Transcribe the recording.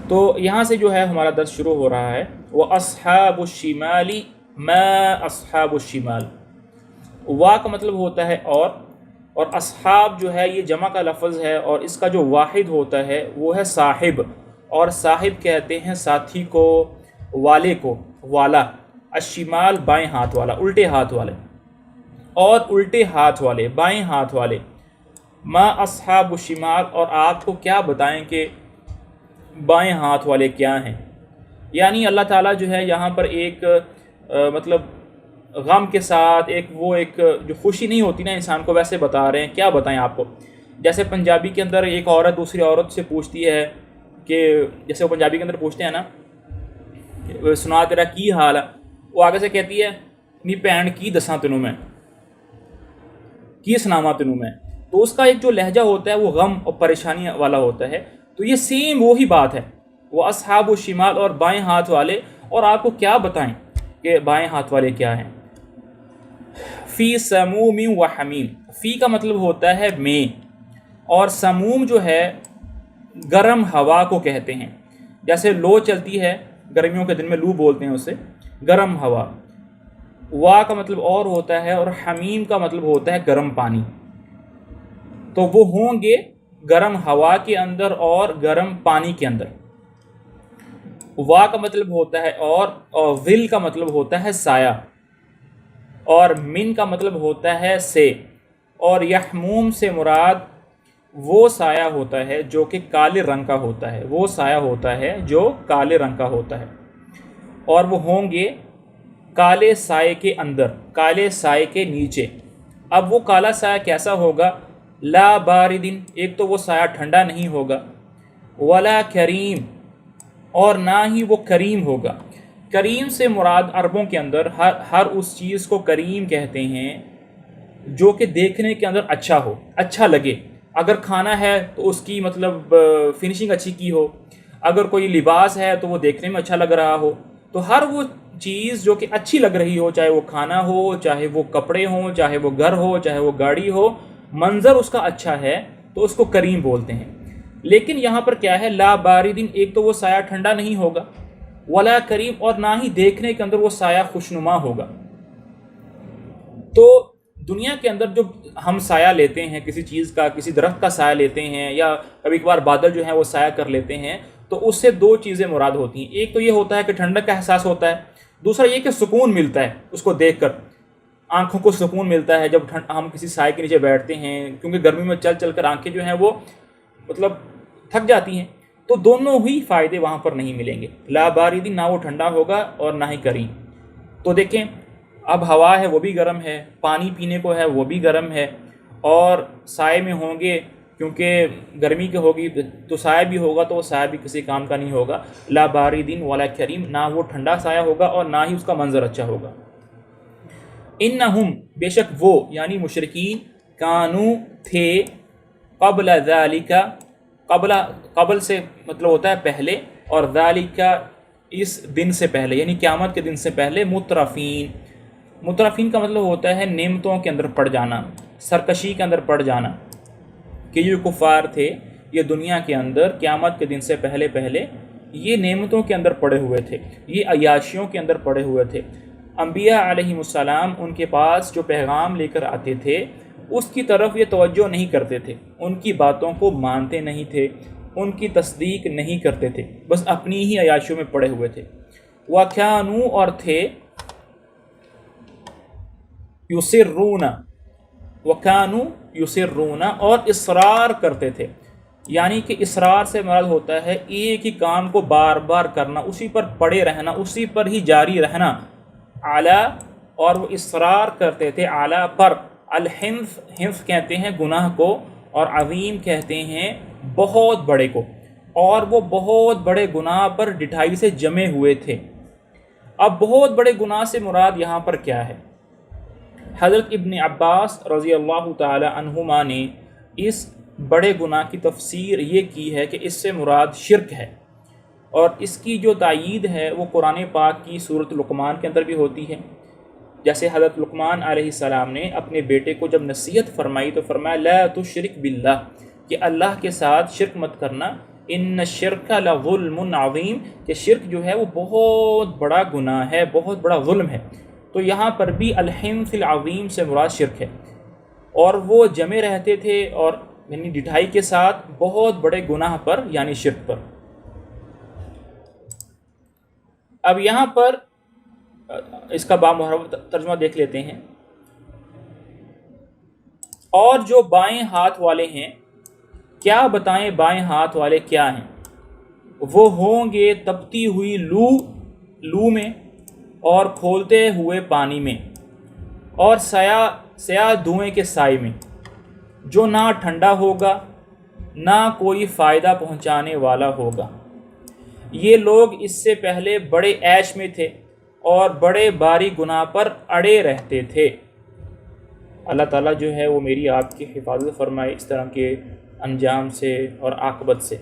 تو یہاں سے جو ہے ہمارا درس شروع ہو رہا ہے. وَأَصْحَابُ الشِّمَالِ مَا أَصْحَابُ الشِّمَالِ. وا کا مطلب ہوتا ہے اور اصحاب جو ہے یہ جمع کا لفظ ہے، اور اس کا جو واحد ہوتا ہے وہ ہے صاحب، اور صاحب کہتے ہیں ساتھی کو، والے کو، والا. الشمال بائیں ہاتھ والا، الٹے ہاتھ والے، اور الٹے ہاتھ والے، بائیں ہاتھ والے. ما اصحاب الشمال، اور آپ کو کیا بتائیں کہ بائیں ہاتھ والے کیا ہیں. یعنی اللہ تعالیٰ جو ہے یہاں پر ایک مطلب غم کے ساتھ ایک جو خوشی نہیں ہوتی نا انسان کو، ویسے بتا رہے ہیں. کیا بتائیں آپ کو؟ جیسے پنجابی کے اندر ایک عورت دوسری عورت سے پوچھتی ہے کہ جیسے وہ پنجابی کے اندر پوچھتے ہیں نا، سنا تیرا کی حال ہے، وہ آگے سے کہتی ہے نی بھین کی دساں تینوں میں، کی سناواں تینوں میں. تو اس کا ایک جو لہجہ ہوتا ہے وہ غم اور پریشانی والا ہوتا ہے. تو یہ سیم وہی بات ہے، وہ اصحاب الشمال اور بائیں ہاتھ والے. اور آپ کو کیا بتائیں کہ بائیں ہاتھ والے کیا ہیں. فی سموم و حمیم. فی کا مطلب ہوتا ہے میں، اور سموم جو ہے گرم ہوا کو کہتے ہیں. جیسے لو چلتی ہے گرمیوں کے دن میں، لو بولتے ہیں اسے، گرم ہوا. وا کا مطلب اور ہوتا ہے، اور حمیم کا مطلب ہوتا ہے گرم پانی. تو وہ ہوں گے گرم ہوا کے اندر اور گرم پانی کے اندر. وا کا مطلب ہوتا ہے اور ول کا مطلب ہوتا ہے سایہ، اور من کا مطلب ہوتا ہے سے. اور یحموم سے مراد وہ سایہ ہوتا ہے جو کہ کالے رنگ کا ہوتا ہے، وہ سایہ ہوتا ہے جو کالے رنگ کا ہوتا ہے. اور وہ ہوں گے کالے سائے کے اندر، کالے سائے کے نیچے. اب وہ کالا سایہ کیسا ہوگا؟ لا باردن، ایک تو وہ سایہ ٹھنڈا نہیں ہوگا، ولا کریم، اور نہ ہی وہ کریم ہوگا. کریم سے مراد عربوں کے اندر ہر اس چیز کو کریم کہتے ہیں جو کہ دیکھنے کے اندر اچھا ہو، اچھا لگے. اگر کھانا ہے تو اس کی مطلب فنیشنگ اچھی کی ہو، اگر کوئی لباس ہے تو وہ دیکھنے میں اچھا لگ رہا ہو. تو ہر وہ چیز جو کہ اچھی لگ رہی ہو، چاہے وہ کھانا ہو، چاہے وہ کپڑے ہوں، چاہے وہ گھر ہو، چاہے وہ گاڑی ہو، منظر اس کا اچھا ہے تو اس کو کریم بولتے ہیں. لیکن یہاں پر کیا ہے؟ لا باردن، ایک تو وہ سایہ ٹھنڈا نہیں ہوگا، ولا کریم، اور نہ ہی دیکھنے کے اندر وہ سایہ خوشنما ہوگا. تو دنیا کے اندر جو ہم سایہ لیتے ہیں کسی چیز کا، کسی درخت کا سایہ لیتے ہیں، یا کبھی کبھار بادل جو ہیں وہ سایہ کر لیتے ہیں، تو اس سے دو چیزیں مراد ہوتی ہیں. ایک تو یہ ہوتا ہے کہ ٹھنڈک کا احساس ہوتا ہے، دوسرا یہ کہ سکون ملتا ہے اس کو دیکھ کر. آنکھوں کو سکون ملتا ہے جب ہم کسی سائے کے نیچے بیٹھتے ہیں، کیونکہ گرمی میں چل چل کر آنکھیں جو ہیں وہ مطلب تھک جاتی ہیں. تو دونوں ہی فائدے وہاں پر نہیں ملیں گے. لا باردن، نہ وہ ٹھنڈا ہوگا اور نہ ہی کریم. تو دیکھیں اب ہوا ہے وہ بھی گرم ہے، پانی پینے کو ہے وہ بھی گرم ہے، اور سائے میں ہوں گے کیونکہ گرمی کی ہوگی تو سایہ بھی ہوگا، تو وہ سایہ بھی کسی کام کا نہیں ہوگا. لا باردن ولا کریم، نہ وہ ٹھنڈا سایہ ہوگا اور نہ ہی اس کا منظر اچھا ہوگا. انہم، بے شک وہ یعنی مشرکین، کانو تھے، قبل ذالک، قبل سے مطلب ہوتا ہے پہلے، اور ذالک اس دن سے پہلے یعنی قیامت کے دن سے پہلے، مترفین. مترفین کا مطلب ہوتا ہے نعمتوں کے اندر پڑ جانا، سرکشی کے اندر پڑ جانا. کہ جو کفار تھے یہ دنیا کے اندر قیامت کے دن سے پہلے یہ نعمتوں کے اندر پڑے ہوئے تھے، یہ عیاشیوں کے اندر پڑے ہوئے تھے. انبیاء علیہ السلام ان کے پاس جو پیغام لے کر آتے تھے اس کی طرف یہ توجہ نہیں کرتے تھے، ان کی باتوں کو مانتے نہیں تھے، ان کی تصدیق نہیں کرتے تھے، بس اپنی ہی عیاشیوں میں پڑے ہوئے تھے. وَكَانُوا، اور تھے، یُصِرُّونَ، وَكَانُوا یُصِرُّونَ، اور اصرار کرتے تھے. یعنی کہ اصرار سے مراد ہوتا ہے ایک ہی کام کو بار بار کرنا، اسی پر پڑے رہنا، اسی پر ہی جاری رہنا. اعلیٰ، اور وہ اصرار کرتے تھے اعلیٰ پر. الحنف، حنف کہتے ہیں گناہ کو، اور عظیم کہتے ہیں بہت بڑے کو، اور وہ بہت بڑے گناہ پر ڈٹھائی سے جمے ہوئے تھے. اب بہت بڑے گناہ سے مراد یہاں پر کیا ہے؟ حضرت ابن عباس رضی اللہ تعالی عنہما نے اس بڑے گناہ کی تفسیر یہ کی ہے کہ اس سے مراد شرک ہے، اور اس کی جو تائید ہے وہ قرآن پاک کی سورۃ لقمان کے اندر بھی ہوتی ہے. جیسے حضرت لقمان علیہ السلام نے اپنے بیٹے کو جب نصیحت فرمائی تو فرمایا لا تشرک باللہ، کہ اللہ کے ساتھ شرک مت کرنا. ان الشرک لظلم عظیم، کہ شرک جو ہے وہ بہت بڑا گناہ ہے، بہت بڑا ظلم ہے۔ تو یہاں پر بھی الحنث العظیم سے مراد شرک ہے، اور وہ جمے رہتے تھے اور یعنی ڈٹھائی کے ساتھ بہت بڑے گناہ پر یعنی شرک پر۔ اب یہاں پر اس کا بامحرف ترجمہ دیکھ لیتے ہیں۔ اور جو بائیں ہاتھ والے ہیں، کیا بتائیں بائیں ہاتھ والے کیا ہیں؟ وہ ہوں گے تپتی ہوئی لو میں، اور کھولتے ہوئے پانی میں، اور سیاہ دھوئیں کے سائے میں، جو نہ ٹھنڈا ہوگا نہ کوئی فائدہ پہنچانے والا ہوگا۔ یہ لوگ اس سے پہلے بڑے عیش میں تھے اور بڑے باری گناہ پر اڑے رہتے تھے۔ اللہ تعالیٰ جو ہے وہ میری آپ کی حفاظت فرمائے اس طرح کے انجام سے اور عاقبت سے۔